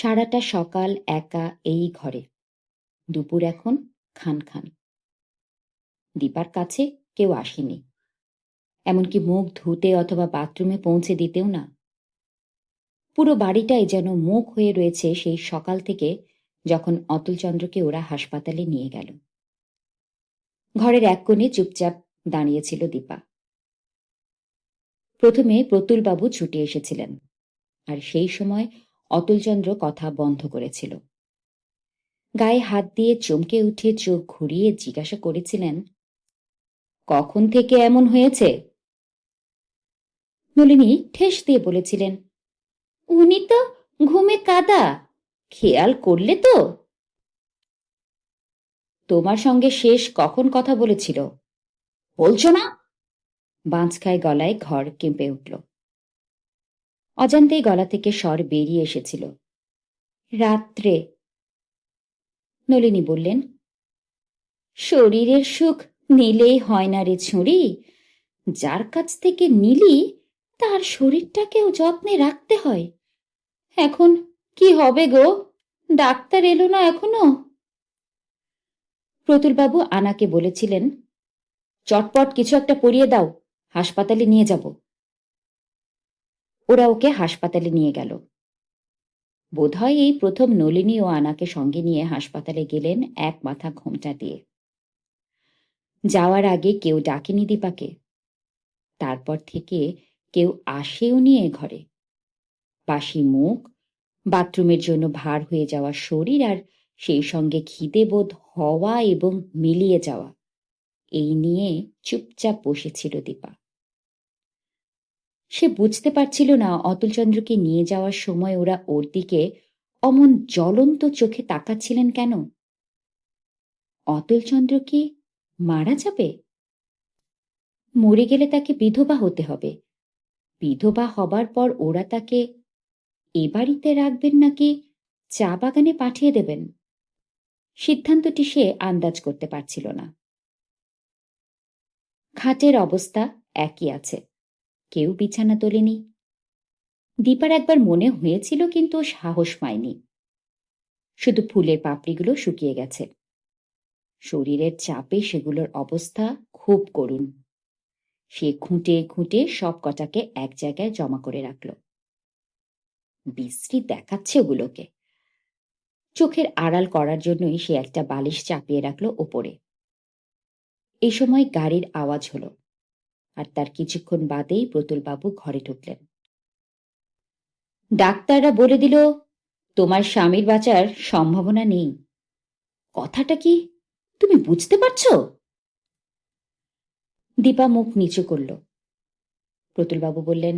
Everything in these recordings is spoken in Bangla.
সারাটা সকাল একা এই ঘরে। দুপুর এখন খান খান। দীপার কাছে কেউ আসেনি, এমনকি মুখ ধুতে অথবা বাথরুমে পৌঁছে দিতেও না। পুরো বাড়িটাই যেন মুখ হয়ে রয়েছে সেই সকাল থেকে, যখন অতুলচন্দ্রকে ওরা হাসপাতালে নিয়ে গেল। ঘরের এক কোণে চুপচাপ দাঁড়িয়েছিল দীপা। প্রথমে প্রতুলবাবু ছুটে এসেছিলেন, আর সেই সময় অতুলচন্দ্র কথা বন্ধ করেছিল। গায়ে হাত দিয়ে চমকে উঠে চোখ ঘুরিয়ে জিজ্ঞাসা করেছিলেন, কখন থেকে এমন হয়েছে? নলিনী ঠেস দিয়ে বলেছিলেন, উনি তো ঘুমে কাদা, খেয়াল করলে তো? তোমার সঙ্গে শেষ কখন কথা বলেছিল বলছো না? বাঁচখায় গলায় ঘর কেঁপে উঠল। অজান্তেই গলা থেকে স্বর বেরিয়ে এসেছিল, রাত্রে। নলিনী বললেন, শরীরের সুখ নিলেই হয় না রে ছুঁড়ি, যার কাছ থেকে নিলি তার শরীরটাকেও যত্নে রাখতে হয়। এখন কি হবে গো? ডাক্তার এলো না এখনো? প্রতুলবাবু আনাকে বলেছিলেন, চটপট কিছু একটা পরিয়ে দাও, হাসপাতালে নিয়ে যাব। ওরা ওকে হাসপাতালে নিয়ে গেল। বোধহয় এই প্রথম নলিনী ও আনাকে সঙ্গে নিয়ে হাসপাতালে গেলেন এক মাথা ঘোমটা দিয়ে। যাওয়ার আগে কেউ ডাকেনি দীপাকে। তারপর থেকে কেউ আসেও নিয়ে ঘরে। বাসি মুখ, বাথরুমের জন্য ভার হয়ে যাওয়া শরীর, আর সেই সঙ্গে খিদে বোধ হওয়া এবং মিলিয়ে যাওয়া, এই নিয়ে চুপচাপ বসেছিল দীপা। সে বুঝতে পারছিল না অতুলচন্দ্রকে নিয়ে যাওয়ার সময় ওরা ওর দিকে অমন জ্বলন্ত চোখে তাকাচ্ছিলেন কেন। অতুলচন্দ্র কি মারা যাবে? মরে গেলে তাকে বিধবা হতে হবে। বিধবা হবার পর ওরা তাকে এ বাড়িতে রাখবেন নাকি চা বাগানে পাঠিয়ে দেবেন, সিদ্ধান্তটি সে আন্দাজ করতে পারছিল না। খাটের অবস্থা একই আছে, কেউ বিছানা তোলেনি। দীপার একবার মনে হয়েছিল, কিন্তু সাহস পায়নি। শুধু ফুলের পাপড়িগুলো শুকিয়ে গেছে। শরীরের চাপে সেগুলোর অবস্থা খুব করুণ। সে খুঁটে খুঁটে সব কটাকে এক জায়গায় জমা করে রাখল। বিশ্রী দেখাচ্ছে ওগুলোকে। চোখের আড়াল করার জন্যই সে একটা বালিশ চাপিয়ে রাখল ওপরে। এই সময় গাড়ির আওয়াজ হলো, আর তার কিছুক্ষণ বাদেই প্রতুলবাবু ঘরে ঢুকলেন। ডাক্তাররা বলে দিল, তোমার স্বামীর বাঁচার সম্ভাবনা নেই। কথাটা কি তুমি বুঝতে পারছো? দীপা মুখ নিচু করল। প্রতুলবাবু বললেন,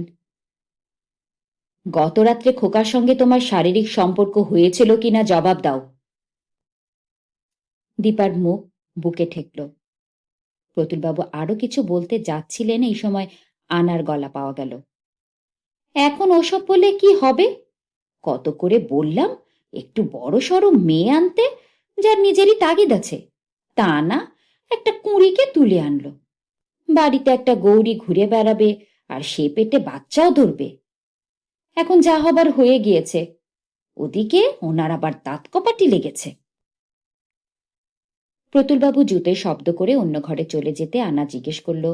গত রাত্রে খোকার সঙ্গে তোমার শারীরিক সম্পর্ক হয়েছিল কিনা জবাব দাও। দীপার মুখ বুকে ঠেকল। প্রতুলবাবু আরো কিছু বলতে যাচ্ছিলেন, এই সময় আনার গলা পাওয়া গেল। এখন ওসব বলে কি হবে? কত করে বললাম একটু বড় সড়ো মেয়ে আনতে, যার নিজেরই তাগিদ আছে। তা না, একটা কুঁড়িকে তুলে আনলো। বাড়িতে একটা গৌরী ঘুরে বেড়াবে, আর সে পেটে বাচ্চাও ধরবে। এখন যা হবার হয়ে গিয়েছে, ওদিকে ওনার আবার দাঁত কপাটি লেগেছে। প্রতুলবাবু জুতে শব্দ করে অন্য ঘরে চলে যেতে আনা জিজ্ঞেস করল,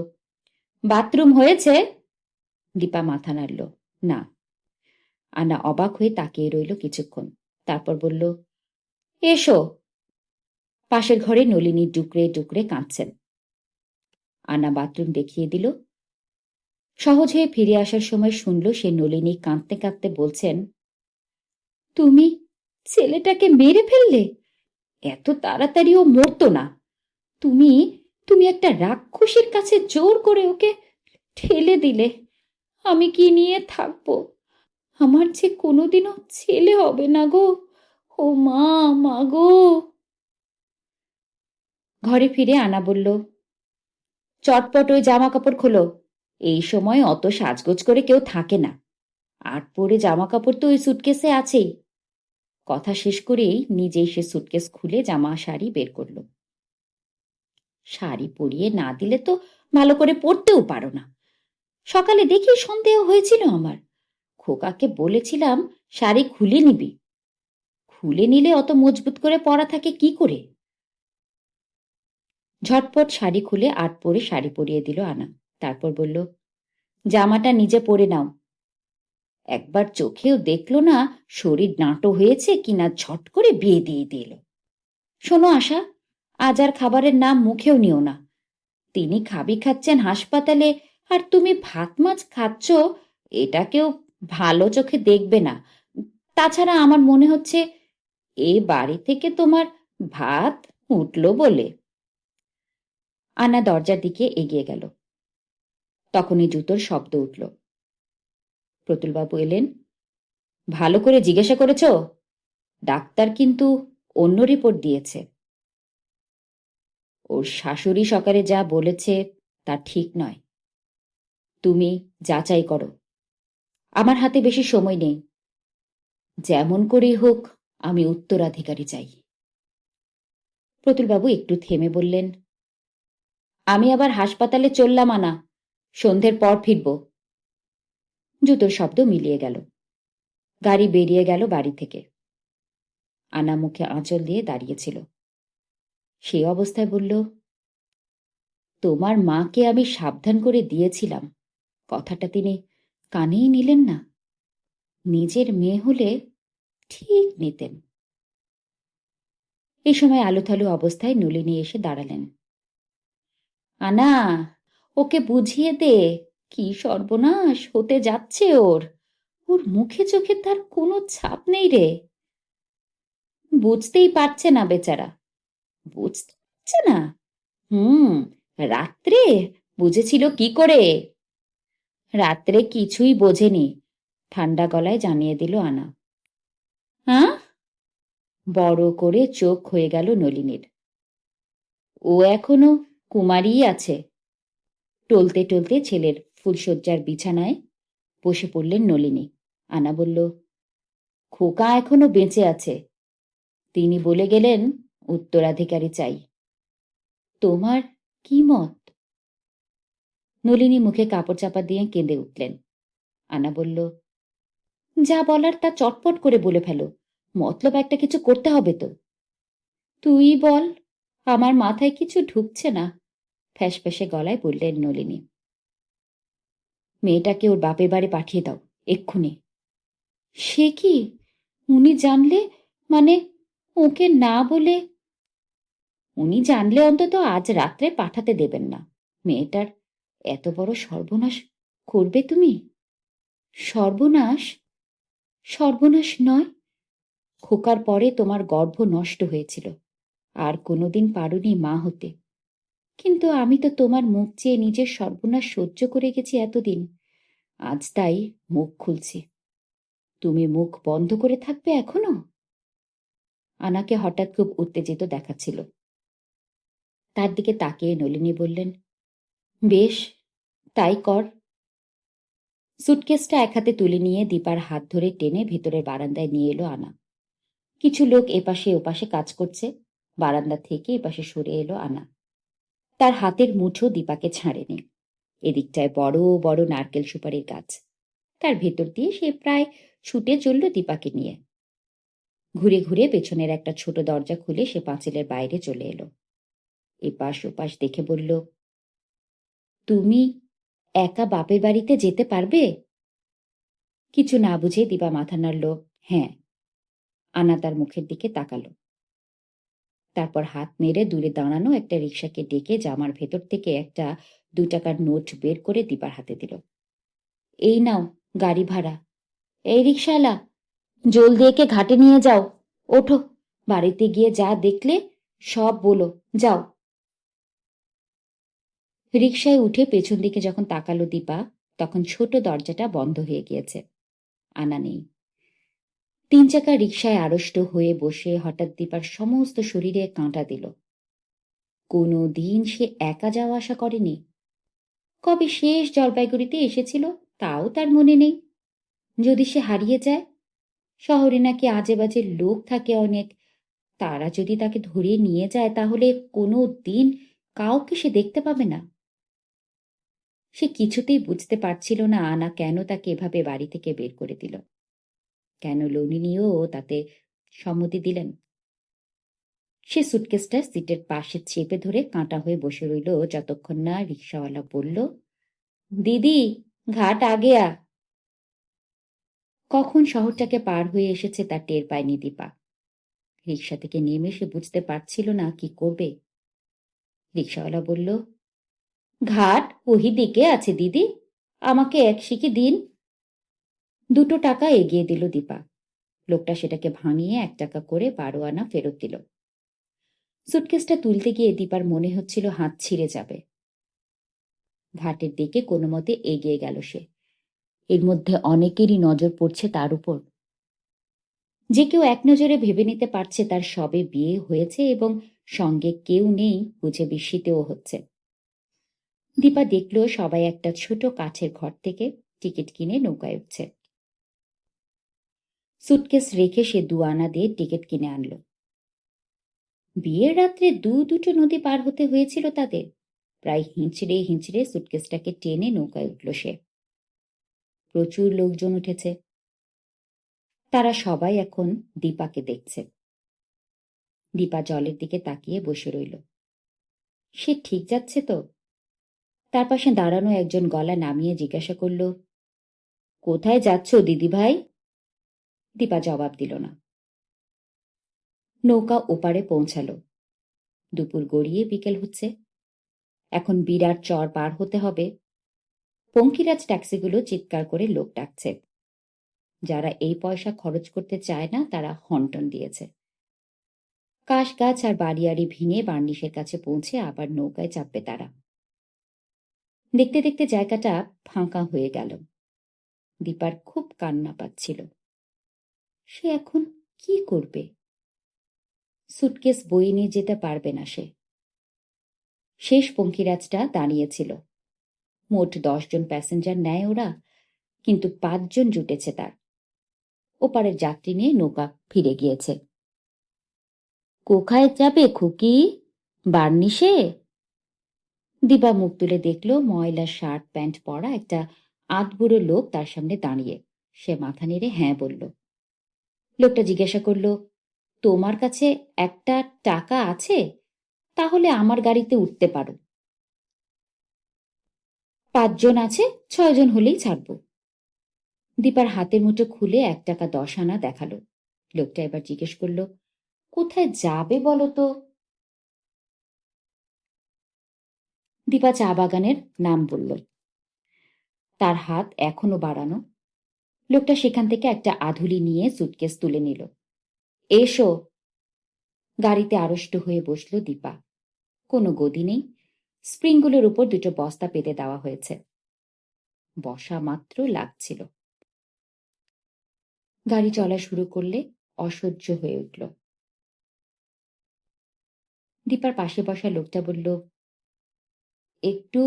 বাথরুম হয়েছে? দীপা মাথা নাড়ল, না। আনা অবাক হয়ে তাকিয়ে রইল কিছুক্ষণ, তারপর বলল, এসো। পাশের ঘরে নলিনী ডুকরে ডুকরে কাঁদছেন। আনা বাথরুম দেখিয়ে দিল। সহজ হয়ে ফিরে আসার সময় শুনল সে নলিনী কাঁদতে কাঁদতে বলছেন, তুমি ছেলেটাকে মেরে ফেললে? এত তাড়াতাড়ি ও মরতো না। তুমি তুমি একটা রাক্ষসীর কাছে জোর করে ওকে ঠেলে দিলে। আমি কি নিয়ে থাকবো? আমার যে কোনোদিনও ছেলে হবে না গো। ও মা, মা গো। ঘরে ফিরে আনা বলল, চটপট ওই জামা কাপড় খোলো। এই সময় অত সাজগোজ করে কেউ থাকে না। আর পরে জামা কাপড় তো ওই সুটকেসে আছেই। কথা শেষ করেই নিজেই সে সুটকেস খুলে জামা শাড়ি বের করল। শাড়ি পরিয়ে না দিলে তো ভালো করে পরতেও পারো না। সকালে দেখি সন্দেহ হয়েছিল আমার। খোকাকে বলেছিলাম শাড়ি খুলে নিবি, খুলে নিলে অত মজবুত করে পরা থাকে কি করে? ঝটপট শাড়ি খুলে আট পরে শাড়ি পরিয়ে দিল আনা। তারপর বলল, জামাটা নিজে পরে নাও। একবার চোখেও দেখলো না শরীর নাটো হয়েছে কিনা, ঝট করে বিয়ে দিয়ে দিল। শোনো আশা, আজ আর খাবারের নাম মুখেও নিও না। তিনি খাচ্ছেন হাসপাতালে, আর তুমি ভাত মাছ খাচ্ছ, এটা কেউ ভালো চোখে দেখবে না। তাছাড়া আমার মনে হচ্ছে এ বাড়ি থেকে তোমার ভাত উঠল বলে। আনা দরজার দিকে এগিয়ে গেল। তখনই জুতোর শব্দ উঠল। প্রতুলবাবু এলেন। ভালো করে জিজ্ঞাসা করেছ? ডাক্তার কিন্তু অন্য রিপোর্ট দিয়েছে। ওর শাশুড়ি সকালে যা বলেছে তা ঠিক নয়। তুমি যাচাই করো। আমার হাতে বেশি সময় নেই। যেমন করেই হোক আমি উত্তরাধিকারী চাই। প্রতুলবাবু একটু থেমে বললেন, আমি আবার হাসপাতালে চললাম আনা, সন্ধ্যের পর ফিরব। জুতোর শব্দ মিলিয়ে গেল। গাড়ি বেরিয়ে গেল বাড়ি থেকে। আনা মুখে আঁচল দিয়ে দাঁড়িয়েছিল। সেই অবস্থায় বলল, তোমার মাকে আমি সাবধান করে দিয়েছিলাম, কথাটা তিনি কানেই নিলেন না। নিজের মেয়ে হলে ঠিক নিতেন। এই সময় আলুথালু অবস্থায় নলিনী এসে দাঁড়ালেন। আনা, ওকে বুঝিয়ে দে, কি সর্বনাশ হতে যাচ্ছে ওর। ওর মুখে চোখে তার কোনো ছাপ নেই রে। বুঝতেই পারছে না বেচারা। বুঝতে পারছে না? রাত্রে বুঝেছিল কি করে? রাত্রে কিছুই বোঝেনি, ঠান্ডা গলায় জানিয়ে দিল আনা। হ্যাঁ? বড় করে চোখ হয়ে গেল নলিনীর। ও এখনো কুমারীই আছে। টলতে টলতে ছেলের ফুলশয্যার বিছানায় বসে পড়লেন নলিনী। আনা বলল, খোকা এখনো বেঁচে আছে। তিনি বলে গেলেন উত্তরাধিকারী চাই। তোমার কি মত? নলিনী মুখে কাপড় চাপা দিয়ে কেঁদে উঠলেন। আনা বলল, যা বলার তা চটপট করে বলে ফেলো, মতলব একটা কিছু করতে হবে তো। তুই বল, আমার মাথায় কিছু ঢুকছে না, ফ্যাসফ্যাসে গলায় বললেন নলিনী। মেয়েটাকে ওর বাপের বাড়ি পাঠিয়ে দাও এক্ষুনি। সে কি? উনি জানলে? মানে ওকে না বলে? উনি জানলে অন্তত আজ রাত্রে পাঠাতে দেবেন না। মেয়েটার এত বড় সর্বনাশ করবে তুমি? সর্বনাশ? সর্বনাশ নয়, খোকার পরে তোমার গর্ভ নষ্ট হয়েছিল, আর কোনোদিন পারোনি মা হতে। কিন্তু আমি তো তোমার মুখ চেয়ে নিজের সর্বনাশ সহ্য করে গেছি এতদিন, আজ তাই মুখ খুলছি। তুমি মুখ বন্ধ করে থাকবে এখনো? আনাকে হঠাৎ খুব উত্তেজিত দেখাচ্ছিল। তার দিকে তাকিয়ে নলিনী বললেন, বেশ, তাই কর। সুটকেসটা এক হাতে তুলে নিয়ে দীপার হাত ধরে টেনে ভেতরের বারান্দায় নিয়ে এলো আনা। কিছু লোক এপাশে ওপাশে কাজ করছে। বারান্দা থেকে এপাশে সরে এলো আনা। তার হাতের মুঠো দীপাকে ছাড়েনি। এদিকটায় বড় বড় নারকেল সুপারির গাছ। তার ভেতর দিয়ে সে প্রায় ছুটে চলল দীপাকে নিয়ে। ঘুরে ঘুরে পেছনের একটা ছোট দরজা খুলে সে পাঁচিলের বাইরে চলে এলো। এপাশ ওপাশ দেখে বলল, তুমি একা বাপের বাড়িতে যেতে পারবে? কিছু না বুঝে দীপা মাথা নাড়ল, হ্যাঁ। আনা তার মুখের দিকে তাকালো। তারপর হাত নেড়ে দূরে দাঁড়ানো একটা রিকশাকে ডেকে জামার ভেতর থেকে একটা 2 টাকার নোট বের করে দীপার হাতে দিল। এই নাও গাড়ি ভাড়া। এই রিকশাওয়ালা, জলদি একে ঘাটে নিয়ে যাও। ওঠো, বাড়িতে গিয়ে যা দেখলে সব বলো, যাও। রিকশায় উঠে পেছন দিকে যখন তাকালো দীপা, তখন ছোট দরজাটা বন্ধ হয়ে গিয়েছে। আনা নেই। 3 চাকা রিকশায় আড়ষ্ট হয়ে বসে হঠাৎ দীপার সমস্ত শরীরে কাঁটা দিল। কোনো দিন সে একা যাওয়া আসা করেনি। কবে শেষ জলপাইগুড়িতে এসেছিল তাও তার মনে নেই। যদি সে হারিয়ে যায়, শহরে নাকি আজে বাজে লোক থাকে অনেক, তারা যদি তাকে ধরে নিয়ে যায় তাহলে কোনো দিন কাউকে সে দেখতে পাবে না। সে কিছুতেই বুঝতে পারছিল না আনা কেন তাকে এভাবে বাড়ি থেকে বের করে দিল, কেন নলিনীও তাতে সম্মতি দিলেন। সে সুটকেসটা সিটের পাশে চেপে ধরে কাঁটা হয়ে বসে রইল যতক্ষণ না রিক্সাওয়ালা বলল, দিদি, ঘাট আগেয়া। কখন শহরটাকে পার হয়ে এসেছে তা টের পায়নি দীপা। রিক্সা থেকে নেমে সে বুঝতে পারছিল না কি করবে। রিক্সাওয়ালা বলল, ঘাট ওহি দিকে আছে দিদি, আমাকে এক শিখি দিন। 2 টাকা এগিয়ে দিল দীপা। লোকটা সেটাকে ভাঙিয়ে 1 টাকা করে 12 আনা ফেরত দিল। সুটকেসটা তুলতে গিয়ে দীপার মনে হচ্ছিল হাত ছিঁড়ে যাবে। ঘাটের দিকে কোনো মতে এগিয়ে গেল সে। এর মধ্যে অনেকেরই নজর পড়ছে তার উপর। যে কেউ এক নজরে ভেবে নিতে পারছে তার সবে বিয়ে হয়েছে এবং সঙ্গে কেউ নেই বুঝে বিস্মিতও হচ্ছে। দীপা দেখল সবাই একটা ছোট কাঠের ঘর থেকে টিকিট কিনে নৌকায় উঠছে। সুটকেস রেখে সে 2 আনা দিয়ে টিকিট কিনে আনল। বিয়ের রাত্রে দুটো নদী পার হতে হয়েছিল তাদের। প্রায় হিঁচড়ে হিঁচড়ে সুটকেসটাকে টেনে নৌকায় উঠল সে। প্রচুর লোকজন উঠেছে। তারা সবাই এখন দীপাকে দেখছে। দীপা জলের দিকে তাকিয়ে বসে রইল। সে ঠিক যাচ্ছে তো? তার পাশে দাঁড়ানো একজন গলা নামিয়ে জিজ্ঞাসা করল, কোথায় যাচ্ছ দিদি ভাই? দীপা জবাব দিল না। নৌকা ওপারে পৌঁছালো। দুপুর গড়িয়ে বিকেল হচ্ছে। এখন বিরাট চর পার হতে হবে। পঙ্কিরাজ ট্যাক্সিগুলো চিৎকার করে লোক ডাকছে। যারা এই পয়সা খরচ করতে চায় না তারা হন্টন দিয়েছে। কাশ গাছ আর বাড়িয়াড়ি ভেঙে বার্নিশের কাছে পৌঁছে আবার নৌকায় চাপবে তারা। দেখতে দেখতে জায়গাটা ফাঁকা হয়ে গেল। দীপার খুব কান্না পাচ্ছিল। সে এখন কি করবে? সুটকেস বয়ে নিয়ে যেতে পারবে না সে। শেষ পঙ্কিরাজটা দাঁড়িয়েছিল। মোট 10 জন প্যাসেঞ্জার নেয় ওরা, কিন্তু 5 জন জুটেছে তার। ওপারের যাত্রী নিয়ে নৌকা ফিরে গিয়েছে। কোথায় যাবে খুকি? বার্নিশে? দীপা মুখ তুলে দেখল ময়লা শার্ট প্যান্ট পরা একটা আধবুড়ো লোক তার সামনে দাঁড়িয়ে। সে মাথা নেড়ে হ্যাঁ বলল। লোকটা জিজ্ঞাসা করল, তোমার কাছে 1 টাকা আছে? তাহলে আমার গাড়িতে উঠতে পারো। 5 জন আছে, 6 জন হলেই ছাড়ব। দীপার হাতের মুঠো খুলে 1 টাকা 10 আনা দেখালো। লোকটা এবার জিজ্ঞেস করল, কোথায় যাবে বলো তো? দীপা চা বাগানের নাম বলল। তার হাত এখনো বাড়ানো। লোকটা সেখান থেকে একটা আধুলি নিয়ে সুটকেস তুলে নিল। এসো। গাড়িতে আড়ষ্ট হয়ে বসল দীপা। কোনো গদি নেই। স্প্রিংগুলোর উপর 2টো বস্তা পেতে দেওয়া হয়েছে। বসা মাত্র লাগছিল। গাড়ি চলা শুরু করলে অসহ্য হয়ে উঠল। দীপার পাশে বসা লোকটা বলল, একটু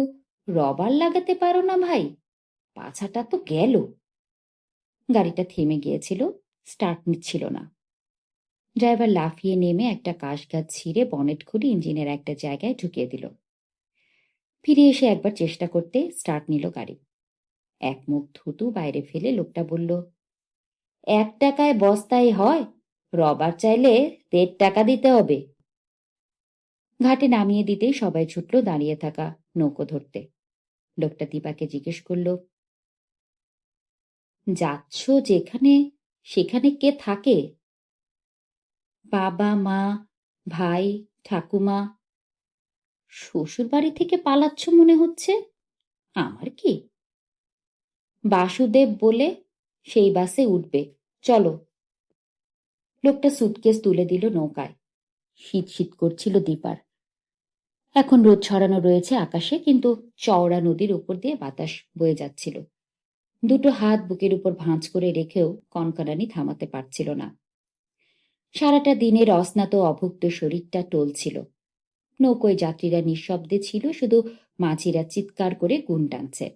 রবার লাগাতে পারো না ভাই? পাছাটা তো গেল। গাড়িটা থেমে গিয়েছিল, স্টার্ট নিচ্ছিল না। ড্রাইভার লাফিয়ে নেমে একটা কাশ গাছ ছিঁড়ে বনেট খুলে ইঞ্জিনের একটা জায়গায় ঢুকিয়ে দিল। ফিরে এসে একবার চেষ্টা করতে স্টার্ট নিল গাড়ি। এক মুখ থুতু বাইরে ফেলে লোকটা বলল, 1 টাকায় বস্তায় হয়? রবার চাইলে 1.5 টাকা দিতে হবে। ঘাটে নামিয়ে দিতেই সবাই ছুটল দাঁড়িয়ে থাকা নৌকো ধরতে। লোকটা দীপাকে জিজ্ঞেস করল, যাচ্ছ যেখানে সেখানে কে থাকে? বাবা, মা, ভাই, ঠাকুমা? শ্বশুর বাড়ি থেকে পালাচ্ছ মনে হচ্ছে। আমার কি? বাসুদেব বলে সেই বাসে উঠবে, চলো। লোকটা সুটকেস তুলে দিল নৌকায়। শীত শীত করছিল দীপার। এখন রোদ ছড়ানো রয়েছে আকাশে, কিন্তু চওড়া নদীর উপর দিয়ে বাতাস বয়ে যাচ্ছিল। 2টো হাত বুকের উপর ভাঁজ করে রেখেও কনকনানি থামাতে পারছিল না। সারাটা দিনের অস্নাত অভুক্ত শরীরটা টলছিল। নৌকোয় যাত্রীরা নিঃশব্দে ছিল, শুধু মাঝিরা চিৎকার করে গুণ টানছে।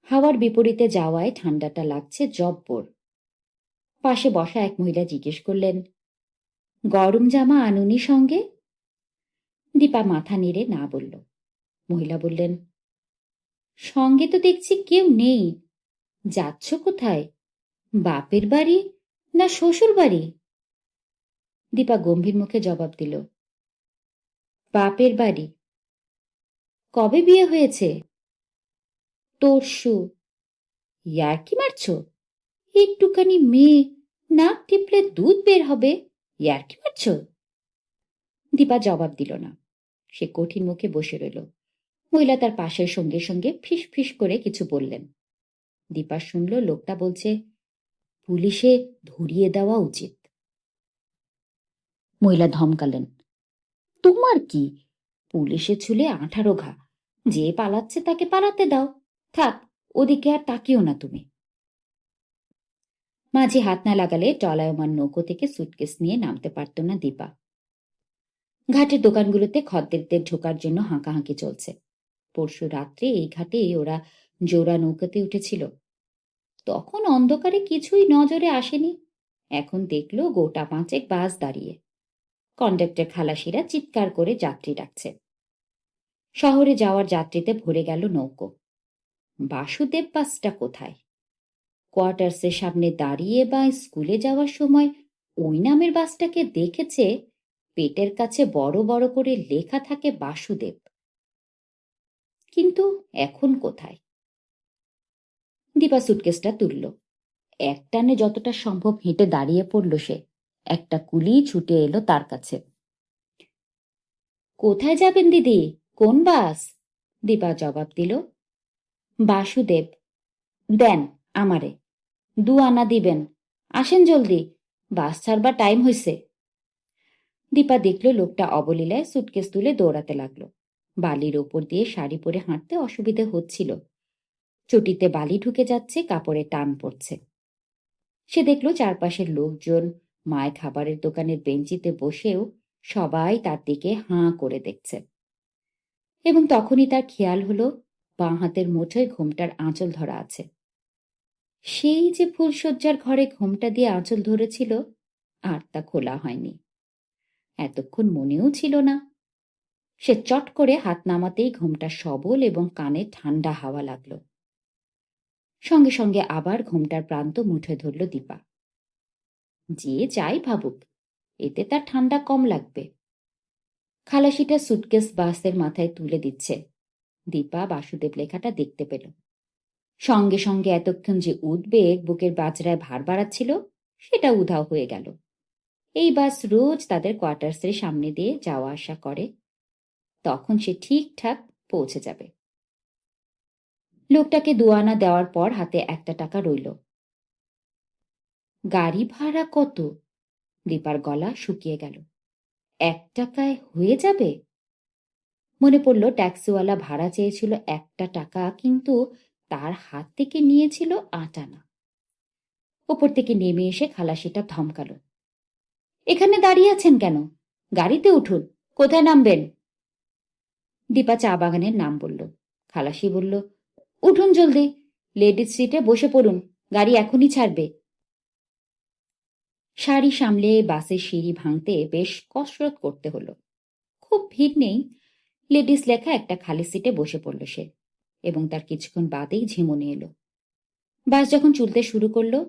হাওয়ার বিপরীতে যাওয়ায় ঠান্ডাটা লাগছে জব্বর। পাশে বসা এক মহিলা জিজ্ঞেস করলেন, গরম জামা আনুনি সঙ্গে? দীপা মাথা নেড়ে না বলল। মহিলা বললেন, সঙ্গে তো দেখছি কেউ নেই। যাচ্ছ কোথায়? বাপের বাড়ি না শ্বশুর বাড়ি? দীপা গম্ভীর মুখে জবাব দিল, বাপের বাড়ি। কবে বিয়ে হয়েছে? তরশু। ইয়ার্কি মারছ? একটুখানি মেয়ে, নাক টিপলে দুধ বের হবে, ইয়ার্কি মারছ? দীপা জবাব দিল না। সে কঠিন মুখে বসে রইল। মহিলা তার পাশের সঙ্গে সঙ্গে ফিস ফিস করে কিছু বললেন। দীপা শুনল লোকটা বলছে, পুলিশে ধরিয়ে দেওয়া উচিত। মহিলা ধমকালেন, তোমার কি? পুলিশে ছুলে 18 ঘা। যে পালাচ্ছে তাকে পালাতে দাও। থাক, ওদিকে আর তাকিও না তুমি। মাঝি হাত না লাগালে টলায়মান নৌকো থেকে সুটকেস নিয়ে নামতে পারত না দীপা। ঘাটের দোকানগুলোতে খদ্দেরদের ঢোকার জন্য হাঁকাহাঁকি চলছে। পরশু রাত্রে এই ঘাটে ওরা জোড়া নৌকাতে উঠেছিল। তখন অন্ধকারে কিছুই নজরে আসেনি। এখন দেখল গোটা 5 বাস দাঁড়িয়ে। কন্ডাক্টর খালাসিরা চিৎকার করে যাত্রী ডাকছে। শহরে যাওয়ার যাত্রীতে ভরে গেল নৌকো। বাসুদেব বাসটা কোথায়? কোয়ার্টার্সের সামনে দাঁড়িয়ে বা স্কুলে যাওয়ার সময় ওই নামের বাসটাকে দেখেছে। পেটের কাছে বড় বড় করে লেখা থাকে বাসুদেব। কিন্তু এখন কোথায়? দীপা সুটকেসটা তুলল। একটানে যতটা সম্ভব হেঁটে দাঁড়িয়ে পড়ল সে। একটা কুলি ছুটে এলো তার কাছে। কোথায় যাবেন দিদি? কোন বাস? দীপা জবাব দিল, বাসুদেব। দেন আমারে 2 আনা দিবেন। আসেন জলদি, বাস ছাড়বার টাইম হইছে। দীপা দেখল লোকটা অবলীলায় সুটকেস তুলে দৌড়াতে লাগলো। বালির ওপর দিয়ে শাড়ি পরে হাঁটতে অসুবিধে হচ্ছিল। চটিতে বালি ঢুকে যাচ্ছে, কাপড়ে টান পড়ছে। সে দেখল চারপাশের লোকজন মায় খাবারের দোকানের বেঞ্চিতে বসেও সবাই তার দিকে হাঁ করে দেখছে। এবং তখনই তার খেয়াল হলো বাঁ হাতের মুঠোয় ঘোমটার আঁচল ধরা আছে। সেই যে ফুলশয্যার ঘরে ঘোমটা দিয়ে আঁচল ধরেছিল, আর তা খোলা হয়নি। এতক্ষণ মনেও ছিল না। সে চট করে হাত নামাতেই ঘোমটা সবল এবং কানে ঠান্ডা হাওয়া লাগলো। সঙ্গে সঙ্গে আবার ঘোমটার প্রান্ত মুঠোয় ধরল দীপা। যে যাই ভাবুক, এতে তার ঠান্ডা কম লাগবে। খালাসিটা সুটকেস বাসের মাথায় তুলে দিচ্ছে। দীপা বাসুদেব লেখাটা দেখতে পেল। সঙ্গে সঙ্গে এতক্ষণ যে উদ্বেগ বুকের বাজরায় ভার বাড়াচ্ছিল, সেটা উধাও হয়ে গেল। এই বাস রোজ তাদের কোয়ার্টার্সের সামনে দিয়ে যাওয়া আসা করে। তখন সে ঠিকঠাক পৌঁছে যাবে। লোকটাকে 2 আনা দেওয়ার পর হাতে 1 টাকা রইল। গাড়ি ভাড়া কত? দীপার গলা শুকিয়ে গেল। 1 টাকায় হয়ে যাবে? মনে পড়ল ট্যাক্সিওয়ালা ভাড়া চেয়েছিল 1 টাকা, কিন্তু তার হাত থেকে নিয়েছিল 8 আনা। ওপর থেকে নেমে এসে খালাসিটা ধমকালো, এখানে দাঁড়িয়ে আছেন কেন? গাড়িতে উঠুন। কোথায় নামবেন? দীপা চা বাগানের নাম বলল। খালাসি বলল, উঠুন জলদি, লেডিস সিটে বসে পড়ুন, গাড়ি এখনই ছাড়বে। সারি সামলে বাসের সিঁড়ি ভাঙতে বেশ কসরত করতে হলো। খুব ভিড় নেই। লেডিস লেখা একটা খালি সিটে বসে পড়ল সে, এবং তার কিছুক্ষণ বাদেই ঝিমুনি এলো। বাস যখন চলতে শুরু করলো,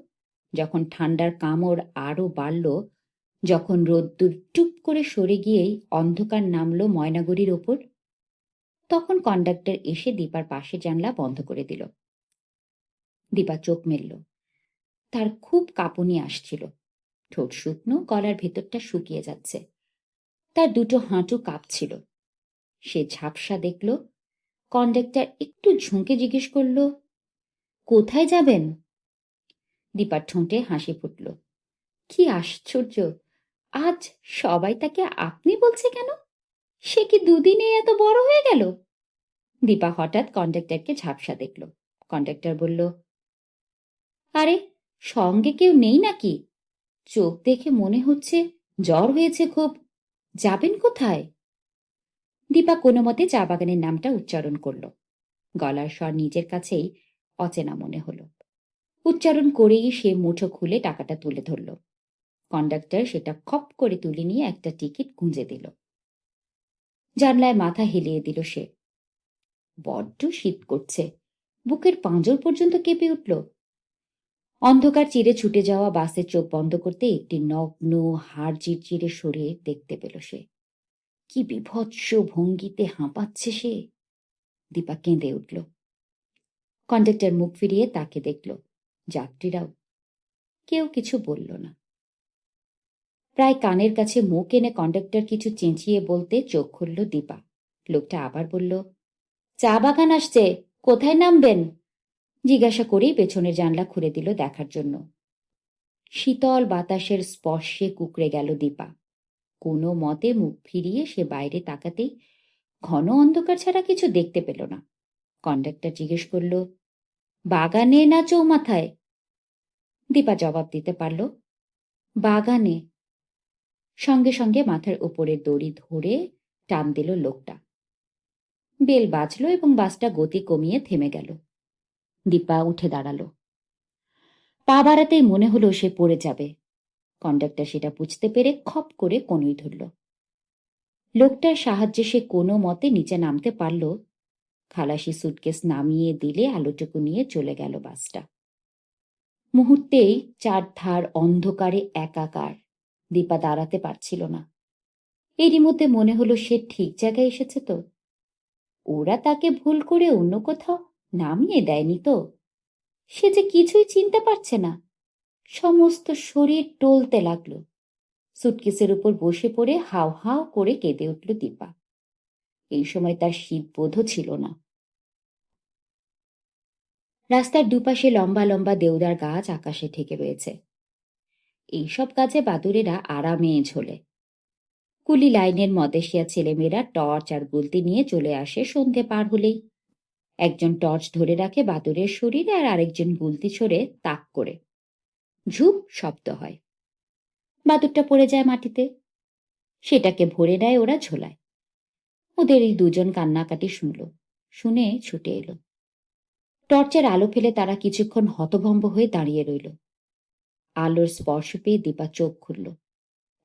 যখন ঠান্ডার কামড় আরো বাড়ল, যখন রোদ্দুর টুপ করে সরে গিয়েই অন্ধকার নামলো ময়নাগুড়ির ওপর, তখন কন্ডাক্টর এসে দীপার পাশে জানলা বন্ধ করে দিল। দীপা চোখ মেলল। তার খুব কাঁপুনি আসছিল। ঠোঁট শুকনো, গলার ভেতরটা শুকিয়ে যাচ্ছে। তার 2 হাঁটু কাঁপছিল। সে ঝাপসা দেখল। কন্ডাক্টর একটু ঝুঁকে জিজ্ঞেস করল, কোথায় যাবেন? দীপার ঠোঁটে হাসি ফুটল। কি আশ্চর্য, আজ সবাই তাকে আপনি বলছে কেন? সে কি 2 দিনে এত বড় হয়ে গেল? দীপা হঠাৎ কন্ডাক্টরকে ঝাপসা দেখল। কন্ডাক্টর বলল, আরে সঙ্গে কেউ নেই নাকি? চোখ দেখে মনে হচ্ছে জ্বর হয়েছে খুব। যাবেন কোথায়? দীপা কোনো মতে চা বাগানের নামটা উচ্চারণ করল। গলার স্বর নিজের কাছেই অচেনা মনে হলো। উচ্চারণ করেই সে মুঠো খুলে টাকাটা তুলে ধরল। কন্ডাক্টর সেটা খপ করে তুলে নিয়ে একটা টিকিট গুঁজে দিল। জানলায় মাথা হেলিয়ে দিল সে। বড্ড শীত করছে। বুকের পাঁজর পর্যন্ত কেঁপে উঠল। অন্ধকার চিরে ছুটে যাওয়া বাসের চোখ বন্ধ করতে একটি নগ্ন হাড় চিরচিরে শরীর দেখতে পেল সে। কি বিভৎস ভঙ্গিতে হাঁপাচ্ছে সে! দীপা কেঁদে উঠল। কন্ডাক্টর মুখ ফিরিয়ে তাকে দেখল। যাত্রীরাও। কেউ কিছু বলল না। প্রায় কানের কাছে মুখ এনে কন্ডাক্টর কিছু চেঁচিয়ে বলতে চোখ খুলল দীপা। লোকটা আবার বলল, চা বাগান আসছে, কোথায় নামবেন? জিজ্ঞাসা করেই পেছনের জানলা খুলে দিল দেখার জন্য। শীতল বাতাসের স্পর্শে কুঁকড়ে গেল দীপা। কোনো মতে মুখ ফিরিয়ে সে বাইরে তাকাতেই ঘন অন্ধকার ছাড়া কিছু দেখতে পেল না। কন্ডাক্টর জিজ্ঞেস করল, বাগানে না চৌমাথায়? দীপা জবাব দিতে পারল, বাগানে। সঙ্গে সঙ্গে মাথার উপরের দড়ি ধরে টান দিল লোকটা। বেল বাজল এবং বাসটা গতি কমিয়ে থেমে গেল। দীপা উঠে দাঁড়ালো। পা বাড়াতেই মনে হলো সে পড়ে যাবে। কন্ডাক্টর সেটা বুঝতে পেরে খপ করে কনুই ধরল। লোকটার সাহায্যে সে কোনো মতে নিচে নামতে পারল। খালাসি সুটকেস নামিয়ে দিলে আলোটুকু নিয়ে চলে গেল বাসটা। মুহূর্তেই চারধার অন্ধকারে একাকার। দীপা দাঁড়াতে পারছিল না। এরই মধ্যে মনে হলো সে ঠিক জায়গায় এসেছে তো। ওরা তাকে ভুল করে অন্য কোথাও নামিয়ে দেয়নি তো? সে যে কিছুই চিনতে পারছে না। সমস্ত শরীর টলতে লাগলো। সুটকেসের উপর বসে পড়ে হাও হাও করে কেঁদে উঠল দীপা। এই সময় তার শীতবোধও ছিল না। রাস্তার দুপাশে লম্বা লম্বা দেওদার গাছ আকাশে ঠেকে রয়েছে। এইসব গাছে বাদুড়েরা আরামে ঝোলে। কুলি লাইনের মদেশিয়া ছেলেমেয়েরা টর্চ আর গুলতি নিয়ে চলে আসে সন্ধে পার হলেই। একজন টর্চ ধরে রাখে বাদুড়ের শরীরে আর আরেকজন গুলতি ছড়ে তাক করে। ঝুপ শব্দ হয়। বাদুরটা পড়ে যায় মাটিতে। সেটাকে ভরে নেয় ওরা ঝোলায়। ওদের এই দুজন কান্নাকাটি শুনল। শুনে ছুটে এলো। টর্চের আলো ফেলে তারা কিছুক্ষণ হতভম্ব হয়ে দাঁড়িয়ে রইল। আলোর স্পর্শ পেয়ে দীপা চোখ খুলল।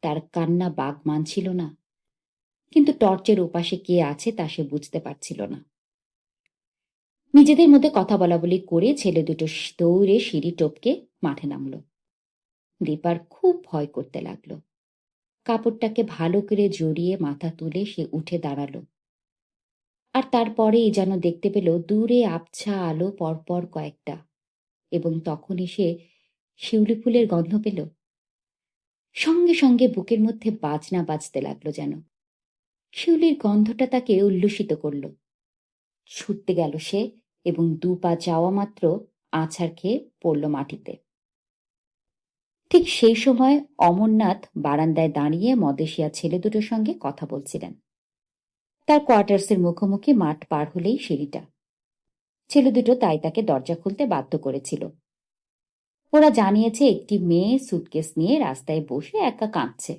তার কান্না বাগ মানছিল না। কিন্তু টর্চের ওপাশে কে আছে তা সে বুঝতে পারছিল না। নিজেদের মধ্যে কথা বলাবলি করে ছেলে দুটো দৌড়ে সিঁড়ি টপকে মাঠে নামল। দীপার খুব ভয় করতে লাগলো। কাপড়টাকে ভালো করে জড়িয়ে মাথা তুলে সে উঠে দাঁড়ালো। আর তারপরেই যেন দেখতে পেল দূরে আবছা আলো পরপর কয়েকটা, এবং তখনই সে শিউলি ফুলের গন্ধ পেল। সঙ্গে সঙ্গে বুকের মধ্যে বাজনা বাজতে লাগলো যেন। শিউলির গন্ধটা তাকে উল্লসিত করল। ছুটতে গেল সে এবং 2 পা যাওয়া মাত্র আছাড় খেয়ে পড়ল মাটিতে। ঠিক সেই সময় অমরনাথ বারান্দায় দাঁড়িয়ে মদেশিয়া ছেলে দুটোর সঙ্গে কথা বলছিলেন। তার কোয়ার্টার্সের মুখোমুখি মাঠ পার হলেই সিঁড়িটা। ছেলে দুটো তাই তাকে দরজা খুলতে বাধ্য করেছিল। ওরা জানিয়েছে একটি মেয়ে সুটকেস নিয়ে রাস্তায় বসে একা কাঁদছে।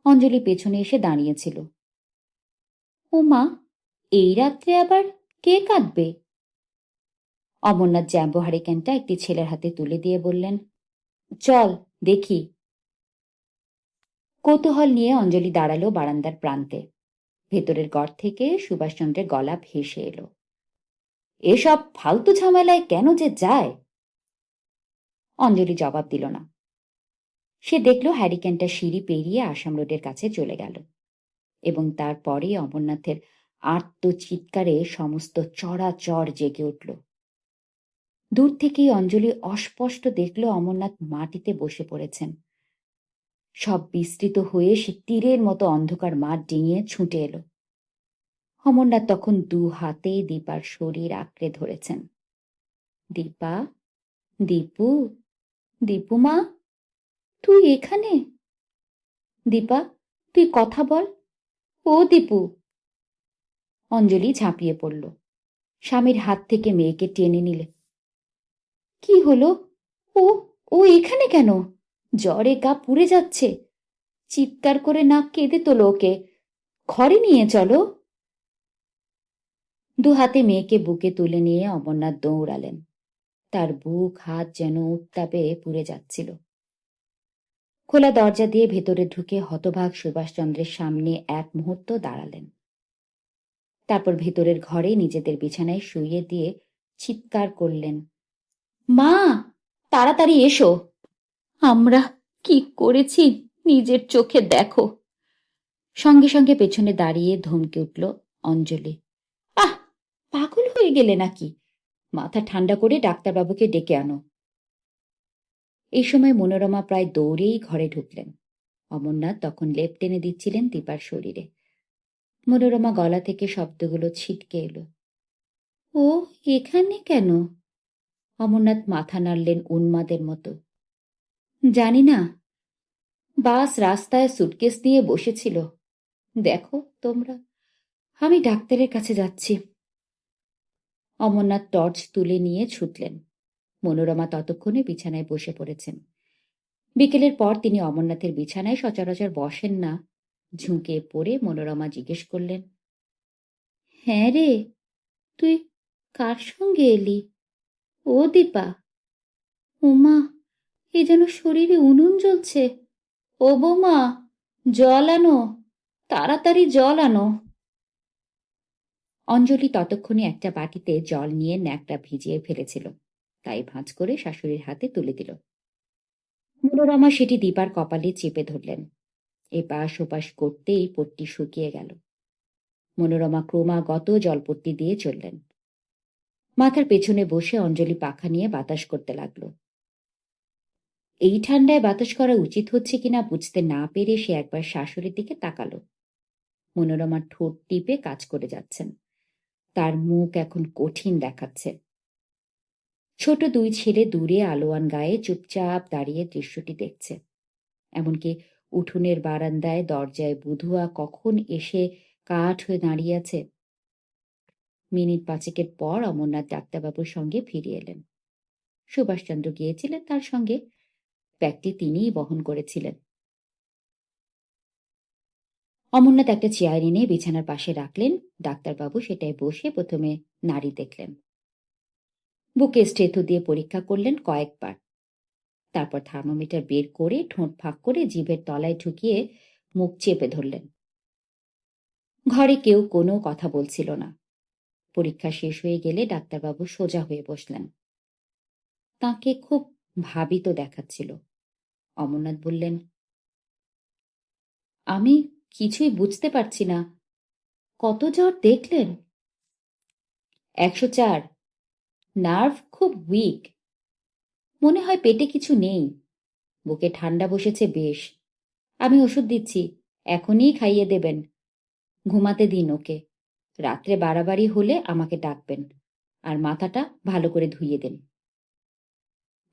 অঞ্জলি পেছনে এসে দাঁড়িয়েছিল। ও মা, এই রাত্রে আবার কে কাঁদবে? অমরনাথ জ্যাম্বো হারিকেনটা একটি ছেলের হাতে তুলে দিয়ে বললেন, চল দেখি। কৌতূহল নিয়ে অঞ্জলি দাঁড়ালো বারান্দার প্রান্তে। ভেতরের ঘর থেকে সুভাষচন্দ্রের গলা ভেসে এলো, এসব ফালতু ঝামেলায় কেন যে যায়? অঞ্জলি জবাব দিল না। সে দেখল হ্যারিকেনটা সিঁড়ি পেরিয়ে আসাম রোডের কাছে চলে গেল, এবং তারপরে অমরনাথের আর্ত চিৎকারে সমস্ত চড়াচড় জেগে উঠল। দূর থেকেই অঞ্জলি অস্পষ্ট দেখল অমরনাথ মাটিতে বসে পড়েছেন। সব বিস্তৃত হয়ে সে তীরের মতো অন্ধকার মাঠ ডিঙিয়ে ছুটে এলো। অমরনাথ তখন 2 হাতে দীপার শরীর আঁকড়ে ধরেছেন। দীপা, দীপু, দীপু মা, তুই এখানে? দীপা, তুই কথা বল। ও দীপু। অঞ্জলি ঝাঁপিয়ে পড়ল। স্বামীর হাত থেকে মেয়েকে টেনে নিলে। কি হলো? ও ও এখানে কেন? জ্বরে গা পুড়ে যাচ্ছে। চিৎকার করে না কেঁদে তোলো ওকে। ঘরে নিয়ে চলো। 2 হাতে মেয়েকে বুকে তুলে নিয়ে অমরনাথ দৌড়ালেন। তার বুক হাত যেন উত্তাপে পুড়ে যাচ্ছিল। খোলা দরজা দিয়ে ভেতরে ঢুকে হতভাগ সুভাষচন্দ্রের সামনে এক মুহূর্ত দাঁড়ালেন। তারপর ভেতরের ঘরে নিজেদের বিছানায় শুইয়ে দিয়ে চিৎকার করলেন, মা, তাড়াতাড়ি এসো। আমরা কি করেছি নিজের চোখে দেখো। সঙ্গে সঙ্গে পেছনে দাঁড়িয়ে ধমকে উঠল অঞ্জলি। আহ, পাগল হয়ে গেলে নাকি? মাথা ঠান্ডা করে ডাক্তারবাবুকে ডেকে আনো। এই সময় মনোরমা প্রায় দৌড়েই ঘরে ঢুকলেন। অমরনাথ তখন লেপ টেনে দিচ্ছিলেন দীপার শরীরে। মনোরমা গলা থেকে শব্দগুলো ছিটকে এলো। ও এখানে কেন? অমরনাথ মাথা নাড়লেন উন্মাদের মতো। জানি না, বাস রাস্তায় সুটকেস নিয়ে বসেছিল। দেখো তোমরা, আমি ডাক্তারের কাছে যাচ্ছি। অমরনাথ টর্চ তুলে নিয়ে ছুটলেন। মনোরমা ততক্ষণে বিছানায় বসে পড়েছেন। বিকেলের পর তিনি অমরনাথের বিছানায় সচরাচর বসেন না। ঝুঁকে পড়ে মনোরমা জিজ্ঞেস করলেন, হ্যাঁ রে, তুই কার সঙ্গে এলি? ও দীপা, উমা, এ যেন শরীরে উনুন জ্বলছে। ও বৌমা, জল আনো, তাড়াতাড়ি জল আনো। অঞ্জলি ততক্ষণে একটা বাটিতে জল নিয়ে ন্যাকটা ভিজিয়ে ফেলেছিল, তাই ভাঁজ করে শাশুড়ির হাতে তুলে দিল। মনোরমা সেটি দীপার কপালে চেপে ধরলেন। এপাশ ওপাশ করতেই পট্টি শুকিয়ে গেল। মনোরমা ক্রমাগত জলপট্টি দিয়ে চললেন। মাথার পেছনে বসে অঞ্জলি পাখা নিয়ে বাতাস করতে লাগল। এই ঠান্ডায় বাতাস করা উচিত হচ্ছে কিনা বুঝতে না পেরে সে একবার শাশুড়ির দিকে তাকালো। মনোরমার ঠোঁট টিপে কাজ করে যাচ্ছেন। তার মুখ এখন কঠিন দেখাচ্ছে। ছোট দুই ছেলে দূরে আলোয়ান গায়ে চুপচাপ দাঁড়িয়ে দৃশ্যটি দেখছে। এমনকি উঠোনের বারান্দায় দরজায় বুধুয়া কখন এসে কাঠ হয়ে দাঁড়িয়ে আছে। মিনিট পাঁচেকের পর অমরনাথ ডাক্তারবাবুর সঙ্গে ফিরে এলেন। সুভাষচন্দ্র গিয়েছিলেন তার সঙ্গে। ব্যাগটি তিনিই বহন করেছিলেন। অমরনাথ একটা চেয়ার এনে বিছানার পাশে রাখলেন। ডাক্তারবাবু সেটায় বসে প্রথমে নাড়ি দেখলেন। বুকে স্টেথো দিয়ে পরীক্ষা করলেন কয়েকবার। তারপর থার্মোমিটার বের করে ঠোঁট ফাঁক করে জিভের তলায় ঢুকিয়ে মুখ চেপে ধরলেন। ঘরে কেউ কোনো কথা বলছিল না। পরীক্ষা শেষ হয়ে গেলে ডাক্তারবাবু সোজা হয়ে বসলেন। তাকে খুব ভাবিত দেখাচ্ছিল। অমরনাথ বললেন, আমি কিছুই বুঝতে পারছি না। কত জ্বর দেখলেন? 104। নার্ভ খুব উইক। মনে হয় পেটে কিছু নেই। বুকে ঠান্ডা বসেছে বেশ। আমি ওষুধ দিচ্ছি, এখনই খাইয়ে দেবেন। ঘুমাতে দিন ওকে। রাত্রে বাড়াবাড়ি হলে আমাকে ডাকবেন। আর মাথাটা ভালো করে ধুইয়ে দেন।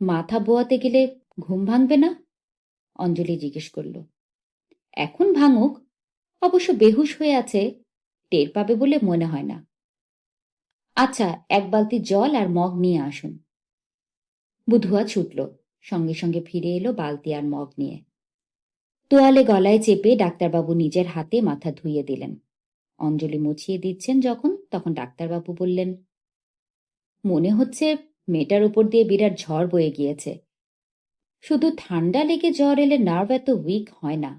মাথা বোয়াতে গেলে ঘুম ভাঙবে না? অঞ্জলি জিজ্ঞেস করল। এখন ভাঙুক, অবশ্য বেহুশ হয়ে আছে, টের পাবে বলে মনে হয় না। আচ্ছা, এক বালতি জল আর মগ নিয়ে আসুন। বুধুয়া ছুটল। সঙ্গে সঙ্গে ফিরে এলো বালতি আর মগ নিয়ে। তোয়ালে গলায় চেপে ডাক্তারবাবু নিজের হাতে মাথা ধুইয়ে দিলেন। অঞ্জলি মুছিয়ে দিচ্ছেন যখন, তখন ডাক্তারবাবু বললেন, মনে হচ্ছে মেয়েটার উপর দিয়ে বিরাট ঝড় বয়ে গিয়েছে। শুধু ঠান্ডা লেগে জ্বর এলে নার্ভ এত উইক হয় না।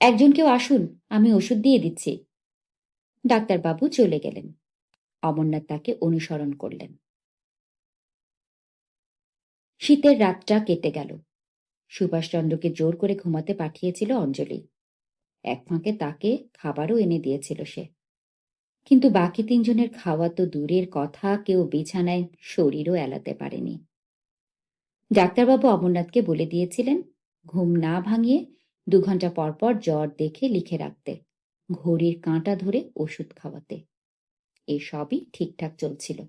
একজন কেউ আসুন, আমি ওষুধ দিয়ে দিচ্ছি। ডাক্তারবাবু চলে গেলেন। অমরনাথ তাকে অনুসরণ করলেন। শীতের রাতটা কেটে গেল। সুভাষচন্দ্রকে জোর করে ঘুমাতে পাঠিয়েছিল অঞ্জলি। এক ফাঁকে তাকে খাবারও এনে দিয়েছিল সে। কিন্তু বাকি তিনজনের খাওয়া তো দূরের কথা, কেউ বিছানায় শরীরও এলাতে পারেনি। ডাক্তারবাবু অমরনাথকে বলে দিয়েছিলেন ঘুম না ভাঙিয়ে 2 ঘন্টা পর পর জ্বর দেখে লিখে রাখতে, ঘড়ির কাঁটা ধরে ওষুধ খাওয়াতে। এসবই ঠিকঠাক চলছিল।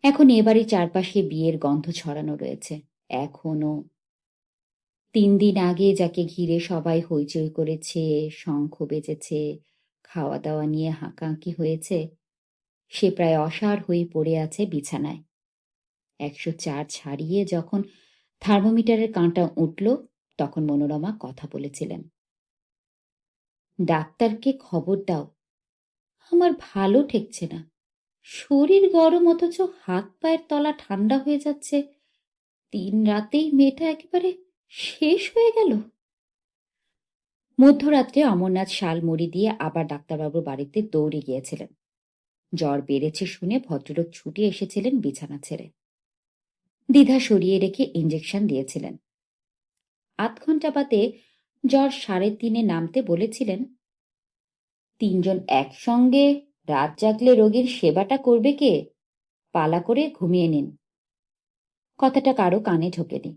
এখন এবারই চারপাশে বিয়ের গন্ধ ছড়ানো রয়েছে। এখনো 3 দিন আগে যাকে ঘিরে সবাই হইচই করেছে, শঙ্খ বেজেছে, খাওয়া দাওয়া নিয়ে হাঁকাহাঁকি হয়েছে, সে প্রায় অসাড় হয়ে পড়ে আছে বিছানায়। 104 ছাড়িয়ে যখন থার্মোমিটারের কাঁটা উঠল, তখন মনোরমা কথা বলেছিলেন। ডাক্তারকে খবর দাও, আমার ভালো ঠেকছে না। শরীর গরম অথচ হাত পায়ের তলা ঠান্ডা হয়ে যাচ্ছে। 3 রাতেই মেয়েটা একেবারে শেষ হয়ে গেল। মধ্যরাত্রে অমরনাথ শাল মুড়ি দিয়ে আবার ডাক্তারবাবুর বাড়িতে দৌড়ে গিয়েছিলেন। জ্বর বেড়েছে শুনে ভদ্রলোক ছুটে এসেছিলেন বিছানা ছেড়ে। দ্বিধা সরিয়ে রেখে ইঞ্জেকশন দিয়েছিলেন। ৮ ঘন্টা বাদে জ্বর ৩.৫ নামতে বলেছিলেন, ৩ জন একসঙ্গে রাত জাগলে রোগীর সেবাটা করবে কে? পালা করে ঘুমিয়ে নিন। কথাটা কারো কানে ঢোকেনি।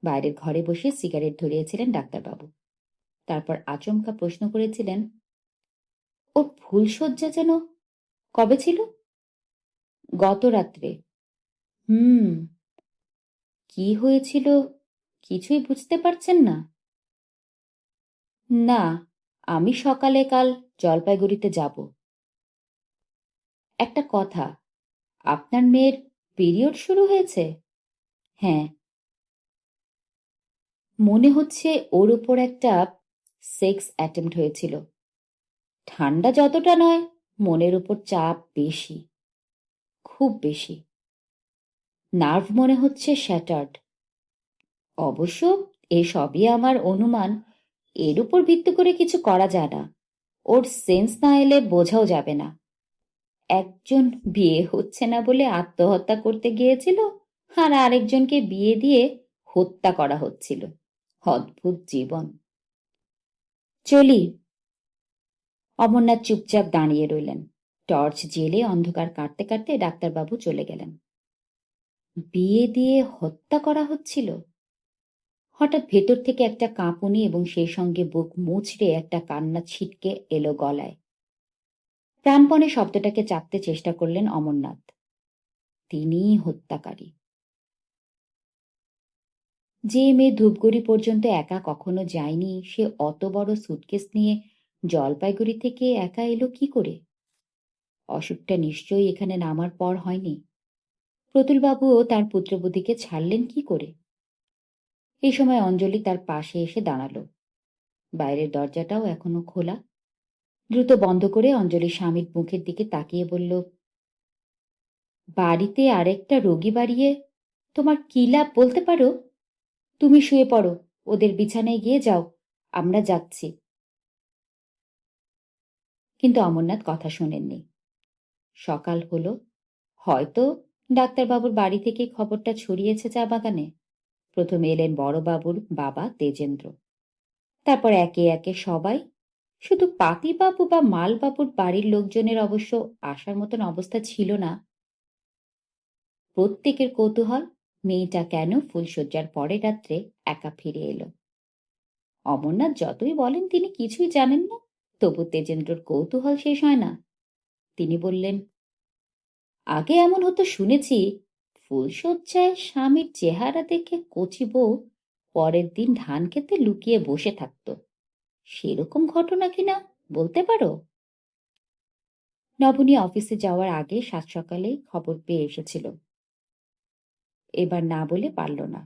বাইরের ঘরে বসে সিগারেট ধরিয়েছিলেন ডাক্তারবাবু। তারপর আচমকা প্রশ্ন করেছিলেন, ওর ফুলশয্যা যেন কবে ছিল? গত রাত্রে। হুম। কি হয়েছিল কিছুই বুঝতে পারছেন না? না, আমি সকালে কাল জলপাইগুড়িতে যাব। একটা কথা, আপনার মেয়ের পিরিয়ড শুরু হয়েছে? হ্যাঁ। মনে হচ্ছে ওর উপর একটা সেক্স অ্যাটেম্প্ট হয়েছিল। ঠান্ডা যতটা নয়, মনের উপর চাপ বেশি, খুব বেশি। নার্ভ মনে হচ্ছে শ্যাটার্ড। অবশ্য এসবই আমার অনুমান, এর উপর ভিত্তি করে কিছু করা যায় না। ওর সেন্স না এলে বোঝাও যাবে না। একজন বিয়ে হচ্ছে না বলে আত্মহত্যা করতে গিয়েছিল, আর আরেকজনকে বিয়ে দিয়ে হত্যা করা হচ্ছিল। অদ্ভুত জীবন। চলি। অমরনাথ চুপচাপ দাঁড়িয়ে রইলেন। টর্চ জেলে অন্ধকার কাটতে কাটতে ডাক্তারবাবু চলে গেলেন। বিয়ে দিয়ে হত্যা করা হচ্ছিল। হঠাৎ ভেতর থেকে একটা কাঁপুনি এবং সেই সঙ্গে বুক মুচড়ে একটা কান্না ছিটকে এলো গলায়। প্রাণপণে শব্দটাকে চাপতে চেষ্টা করলেন অমরনাথ। তিনিই হত্যাকারী। যে মেয়ে ধূপগুড়ি পর্যন্ত একা কখনো যায়নি, সে অত বড় সুটকেস নিয়ে জলপাইগুড়ি থেকে একা এলো কি করে? অসুখটা নিশ্চয়ই এখানে নামার পর হয়নি। প্রতুলবাবুও তার পুত্রবধূকে ছাড়লেন কি করে? এই সময় অঞ্জলি তার পাশে এসে দাঁড়ালো। বাইরের দরজাটাও এখনো খোলা। দ্রুত বন্ধ করে অঞ্জলি স্বামীর মুখের দিকে তাকিয়ে বলল, বাড়িতে আরেকটা রোগী বাড়িয়ে তোমার কি লাভ বলতে পারো? তুমি শুয়ে পড়ো, ওদের বিছানায় গিয়ে যাও, আমরা যাচ্ছি। কিন্তু অমরনাথ কথা শোনেননি। সকাল হলো। হয়তো ডাক্তারবাবুর বাড়ি থেকে খবরটা ছড়িয়েছে চা বাগানে। প্রথমে এলেন বড়বাবুর বাবা তেজেন্দ্র, তারপর একে একে সবাই। শুধু পাতিবাবু বা মালবাবুর বাড়ির লোকজনের অবশ্য আসার মতন অবস্থা ছিল না। প্রত্যেকের কৌতূহল, মেয়েটা কেন ফুলশয্যার পরের রাত্রে একা ফিরে এলো। অমরনাথ যতই বলেন তিনি কিছুই জানেন না, তবু তেজেন্দ্রর কৌতূহল শেষ হয় না। তিনি বললেন, আগে এমন হতো শুনেছি, ফুলশয্যায় স্বামীর চেহারা দেখে কচি বউ পরের দিন ধান খেতে লুকিয়ে বসে থাকত। সেরকম ঘটনা কিনা বলতে পারো? নবনী অফিসে যাওয়ার আগে সাত সকালেই খবর পেয়ে এসেছিল। এবার না বলে পারল না।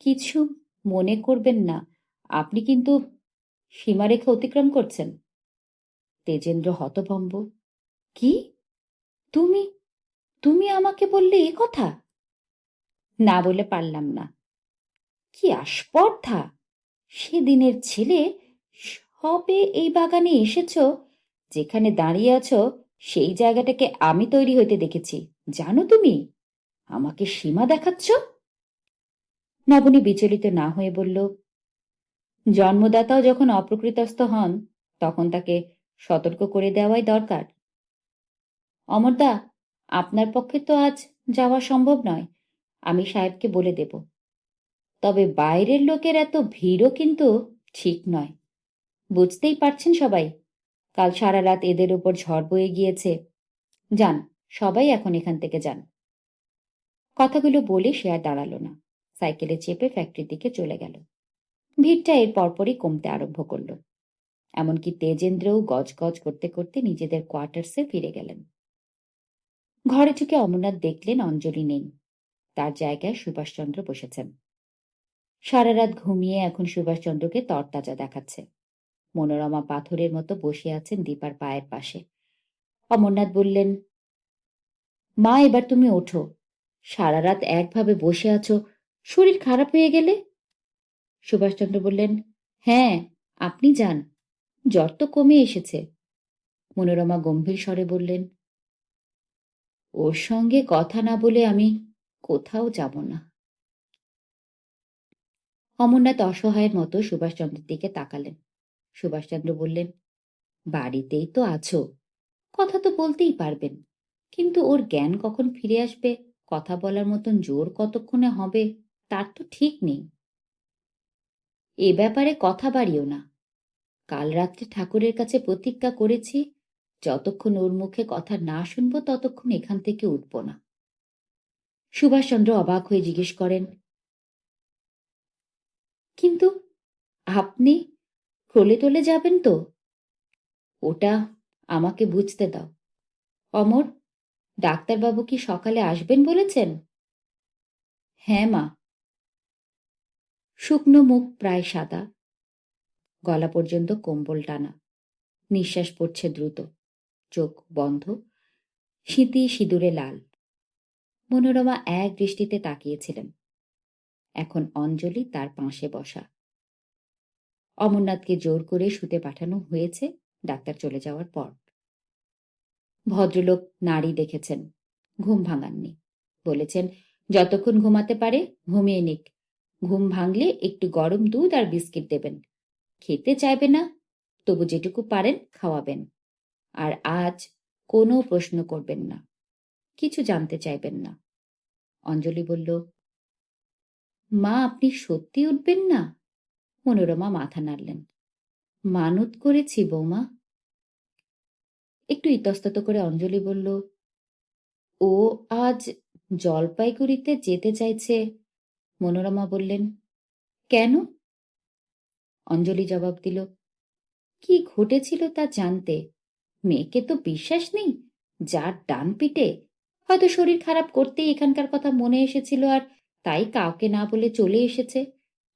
কিছু মনে করবেন না, আপনি কিন্তু সীমারেখা অতিক্রম করছেন। তেজেন্দ্র হতভম্ব। কি? তুমি তুমি আমাকে বললে এ কথা? না বলে পারলাম না। কি আস্পর্ধা! সেদিনের ছেলে, সবে এই বাগানে এসেছ, যেখানে দাঁড়িয়ে আছো সেই জায়গাটাকে আমি তৈরি হইতে দেখেছি, জানো তুমি? আমাকে সীমা দেখাচ্ছ? নবনী বিচলিত না হয়ে বলল, জন্মদাতাও যখন অপ্রকৃতস্থ হন, তখন তাকে সতর্ক করে দেওয়াই দরকার। অমরদা, আপনার পক্ষে তো আজ যাওয়া সম্ভব নয়, আমি সাহেবকে বলে দেব। তবে বাইরের লোকের এত ভিড়ও কিন্তু ঠিক নয়। বুঝতেই পারছেন সবাই, কাল সারা রাত এদের উপর ঝড় বয়ে গিয়েছে। যান, সবাই এখন এখান থেকে যান। কথাগুলো বলে সে আর দাঁড়ালো না, সাইকেলে চেপে ফ্যাক্টরির দিকে চলে গেল। ভিড়টা এর পরপরই কমতে আরম্ভ করলো। এমনকি তেজেন্দ্রও গজগজ করতে করতে নিজেদের কোয়ার্টার্সে ফিরে গেলেন। ঘরে ঢুকে অমরনাথ দেখলেন অঞ্জলি নেই। তার জায়গায় সুভাষচন্দ্র বসেছেন। সারা রাত ঘুমিয়ে এখন সুভাষচন্দ্রকে তরতাজা দেখাচ্ছে। মনোরমা পাথরের মতো বসে আছেন দীপার পায়ের পাশে। অমরনাথ বললেন, মা, এবার তুমি ওঠো। সারা রাত একভাবে বসে আছো, শরীর খারাপ হয়ে গেলে। সুভাষচন্দ্র বললেন, হ্যাঁ, আপনি যান, জ্বর তো কমে এসেছে। মনোরমা গম্ভীর স্বরে বললেন, ওর সঙ্গে কথা না বলে আমি কোথাও যাব না। অমরনাথ অসহায়ের মতো সুভাষচন্দ্রের দিকে তাকালেন। সুভাষচন্দ্র বললেন, বাড়িতেই তো আছো, কথা তো বলতেই পারবেন, কিন্তু ওর জ্ঞান কখন ফিরে আসবে, কথা বলার মতন জোর কতক্ষণে হবে, তার তো ঠিক নেই। এ ব্যাপারে কথা বাড়িও না। কাল রাত্রে ঠাকুরের কাছে প্রতিজ্ঞা করেছি, যতক্ষণ ওর মুখে কথা না শুনবো ততক্ষণ এখান থেকে উঠব না। সুভাষচন্দ্র অবাক হয়ে জিজ্ঞেস করেন, কিন্তু আপনি ক্রলে টলে যাবেন তো? ওটা আমাকে বুঝতে দাও। অমর, ডাক্তারবাবু কি সকালে আসবেন বলেছেন? হ্যাঁ মা। শুকনো মুখ, প্রায় সাদা, গলা পর্যন্ত কম্বল টানা, নিঃশ্বাস পড়ছে দ্রুত, চোখ বন্ধ, স্মৃতি সিঁদুরে লাল। মনোরমা এক দৃষ্টিতে তাকিয়েছিলেন। এখন অঞ্জলি তার পাশে বসা। অমরনাথকে জোর করে শুতে পাঠানো হয়েছে ডাক্তার চলে যাওয়ার পর। ভদ্রলোক নারী দেখেছেন, ঘুম ভাঙাননি। বলেছেন, যতক্ষণ ঘুমাতে পারে ঘুমিয়ে নিক, ঘুম ভাঙলে একটু গরম দুধ আর বিস্কিট দেবেন। খেতে চাইবে না, তবু যেটুকু পারেন খাওয়াবেন। আর আজ কোনো প্রশ্ন করবেন না, কিছু জানতে চাইবেন না। অঞ্জলি বলল, মা আপনি সত্যি উঠবেন না? মনোরমা মাথা নাড়লেন। মানত করেছি বৌমা। একটু ইতস্তত করে অঞ্জলি বলল, ও আজ জলপাইগুড়িতে যেতে চাইছে। মনোরমা বললেন, কেন? অঞ্জলি জবাব দিল, কি ঘটেছিল তা জানতে। মেয়েকে তো বিশ্বাস নেই, যার ডান পিটে। হয়তো শরীর খারাপ করতেই এখানকার কথা মনে এসেছিল, আর তাই কাউকে না বলে চলে এসেছে।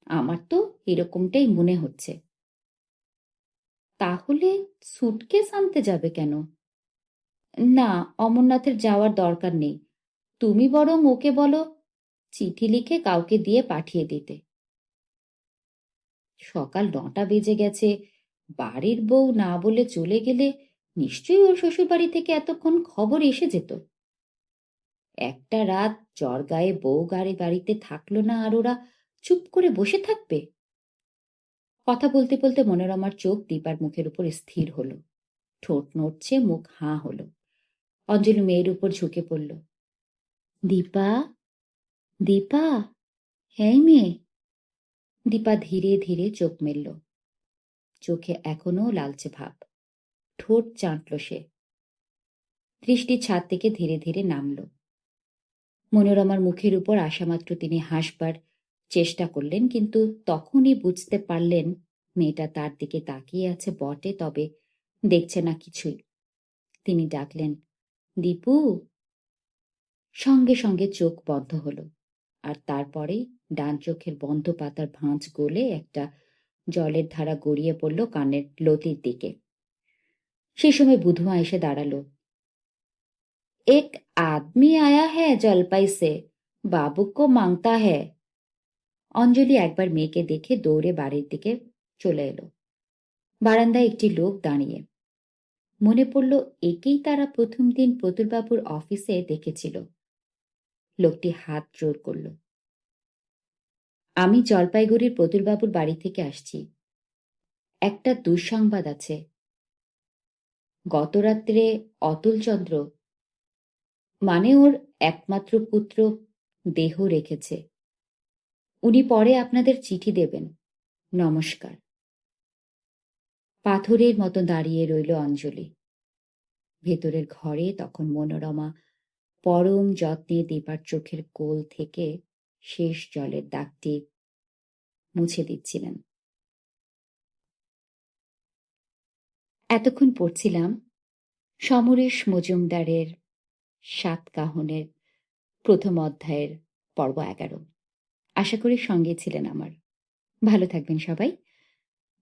আমার তো এরকমটাই মনে হচ্ছে। তাহলে সুটকেস আনতে যাবে কেন? না, অমরনাথের যাওয়ার দরকার নেই। তুমি বরং ওকে বলো চিঠি লিখে কাউকে দিয়ে পাঠিয়ে দিতে। সকাল 9টা বেজে গেছে, বাড়ির বউ না বলে চলে গেলে নিশ্চয়ই ওর শ্বশুরবাড়ি থেকে এতক্ষণ খবর এসে যেত। একটা রাত জ্বর গায়ে বউ বাড়িতে থাকলো না, আর ওরা চুপ করে বসে থাকবে? কথা বলতে বলতে মনোরমার চোখ দীপার মুখের উপর স্থির হলো। ঠোঁট নড়ছে, মুখ হাঁ হলো। অঞ্জলি মেয়ের উপর ঝুঁকে পড়ল। দীপা, দীপা, হ্যাঁ মেয়ে। দীপা ধীরে ধীরে চোখ মেলল। চোখে এখনো লালচে ভাব, ঠোঁট চাটল সে। দৃষ্টি ছাদ থেকে ধীরে ধীরে নামল। মনোরমার মুখের উপর আসামাত্র তিনি হাসবার চেষ্টা করলেন, কিন্তু তখনই বুঝতে পারলেন মেয়েটা তার দিকে তাকিয়ে আছে বটে, তবে দেখছে না কিছুই। তিনি ডাকলেন, দীপু। সঙ্গে সঙ্গে চোখ বন্ধ হলো, আর তারপরেই ডান চোখের বন্ধ পাতার ভাঁজ গলে একটা জলের ধারা গড়িয়ে পড়ল কানের লতির দিকে। সেই সময় বুধুয়া এসে দাঁড়ালো। এক আদমি আয়া হ্যাঁ জলপাই সে, বাবু কো মাংতা হ্যাঁ। অঞ্জলি একবার মেয়েকে দেখে দৌড়ে বাড়ির দিকে চলে এলো। বারান্দায় একটি লোক দাঁড়িয়ে। মনে পড়ল একেই তারা প্রথম দিন প্রতুলবাবুর অফিসে দেখেছিল। লোকটি হাত জোর করল। আমি জলপাইগুড়ির প্রতুলবাবুর বাড়ি থেকে আসছি। একটা দুঃসংবাদ আছে। গতরাত্রে অতুলচন্দ্র, মানে ওর একমাত্র পুত্র, দেহ রেখেছে। উনি পরে আপনাদের চিঠি দেবেন। নমস্কার। পাথরের মতো দাঁড়িয়ে রইল অঞ্জলি। ভেতরের ঘরে তখন মনোরমা পরম যত্নে দীপার চোখের কোল থেকে শেষ জলের দাগটি মুছে দিচ্ছিলেন। এতক্ষণ পড়ছিলাম সমরেশ মজুমদারের সাতকাহনের প্রথম অধ্যায়ের পর্ব 11। আশা করি সঙ্গে ছিলেন আমার। ভালো থাকবেন সবাই,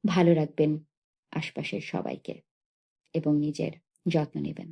ভালো রাখবেন আশপাশের সবাইকে এবং নিজের যত্ন নেবেন।